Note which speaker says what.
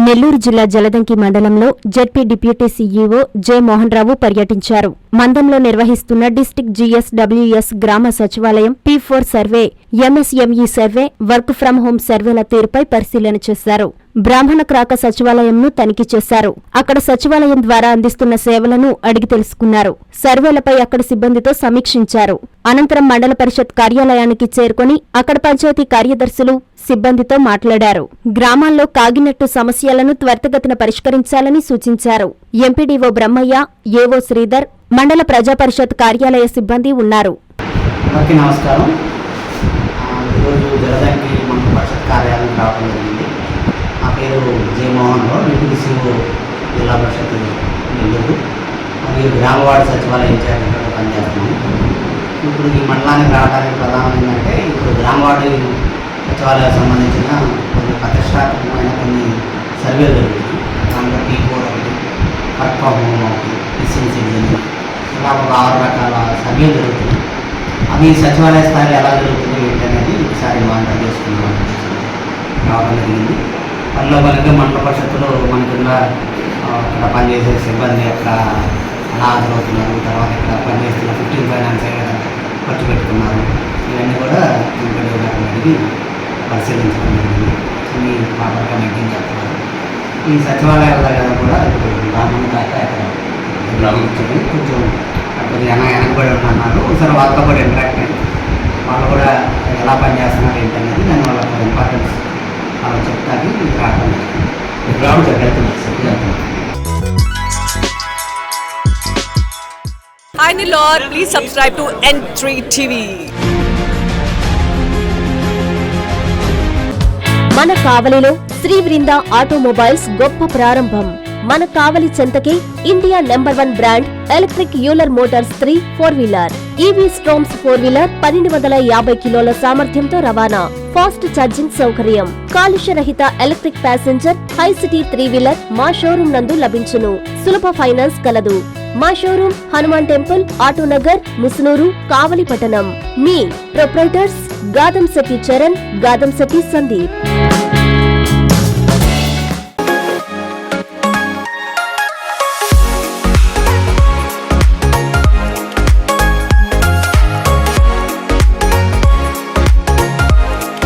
Speaker 1: నెల్లూరు జిల్లా జలదంకి మండలంలో ZP deputy CEO J Mohan Rao పర్యటించారు. మందంలో నిర్వహిస్తున్న డిస్టిక్ జీఎస్డబ్ల్యూఎస్ గ్రామ సచివాలయం P4 survey, MSME survey, work from home సర్వేల తీరుపై పరిశీలన చేశారు. బ్రాహ్మణ క్రాక సచివాలయంను తనిఖీ చేశారు. అక్కడ సచివాలయం ద్వారా అందిస్తున్న సేవలను అడిగి తెలుసుకున్నారు. సర్వేలపై అక్కడి సిబ్బందితో సమీక్షించారు. అనంతరం మండల పరిషత్ కార్యాలయానికి చేరుకుని అక్కడ పంచాయతీ కార్యదర్శులు, సిబ్బందితో మాట్లాడారు. గ్రామాల్లో కాగినట్టు సమస్యలను త్వరితగతిన పరిష్కరించాలని సూచించారు. ఎంపీడీఓ బ్రహ్మయ్య, ఏవో శ్రీధర్, మండల ప్రజా పరిషత్ కార్యాలయ సిబ్బంది ఉన్నారు.
Speaker 2: నమస్కారం. ఈరోజు జలదంకి మండల పరిషత్ కార్యాలయం రావడం జరిగింది. నా పేరు జె మోహన్ రావు, డిప్యూటీ సీఈఓ జిల్లా పరిషత్ నెల్లూరు. మరియు గ్రామవార్డు సచివాలయ ఇన్ఛార్జిగా పనిచేస్తున్నాను. ఇప్పుడు ఈ మండలానికి రావడానికి ప్రధానం ఏంటంటే, ఇప్పుడు గ్రామవార్డు సచివాలయానికి సంబంధించిన కొన్ని ప్రతిష్టాత్మకమైన కొన్ని సర్వేలు జరుగుతుంది. దాంట్లో P4 ఒకటి, వర్క్ ఫ్రమ్ హోమ్ ఒకటి, మిస్సింగ్ సిటిజన్, ఇలా ఒక 6 రకాల సర్వేలు జరుగుతున్నాయి. అవి సచివాలయ స్థాయిలో ఎలా జరుగుతుంది ఏంటనేది ఒకసారి మానిటర్ చేసుకున్నాం రావడం జరిగింది. పనిలో పనిగా మండల పరిషత్తులో మన కింద ఇక్కడ పనిచేసే సిబ్బంది ఎక్కడ ఎలా హాజరవుతున్నారు, తర్వాత ఇక్కడ పనిచేస్తున్న 15 ఫైనాన్స్ ఖర్చు పెట్టుకున్నారు, ఇవన్నీ కూడా అడిగి పరిశీలించడం జరిగింది. అన్ని ప్రాపర్గా మెయింటైన్ చేస్తున్నారు. ఈ సచివాలయాల దగ్గర కూడా ఇప్పుడు బ్రాహ్మణ దాకా ఇక్కడ కొంచెం కొద్దిగా వెనకబడి ఉన్నారు. ఒకసారి వాళ్ళతో కూడా ఇంటరాక్ట్ అయ్యి వాళ్ళు కూడా ఎలా పనిచేస్తున్నారు ఏంటనేది దాని వాళ్ళ ఇంపార్టెన్స్ వాళ్ళు చెప్తాకి రావడం జరుగుతుంది.
Speaker 3: Hi Nilor, please subscribe to N3 TV.
Speaker 1: మన కావలిలో శ్రీ వృంద ఆటోమొబైల్స్ గొప్ప ప్రారంభం. మన కావలి చెంతకే India number 1 brand electric Euler motors 3 four wheeler, EV Storms four wheeler, 1250 కిలోల సామర్థ్యంతో రవాణా, ఫాస్ట్ ఛార్జింగ్ సౌకర్యం, కాలుష్య రహిత electric passenger Hi City three wheeler మా షోరూం నందు లభించును. సులభ ఫైనాన్స్ కలదు. మా షోరూం హనుమాన్ టెంపుల్, ఆటోనగర్, ముసునూరు, కావలి పట్టణం. మీ ప్రొప్రైటర్స్ గాదంశెట్టి చరణ్, గాదంశెట్టి సందీప్.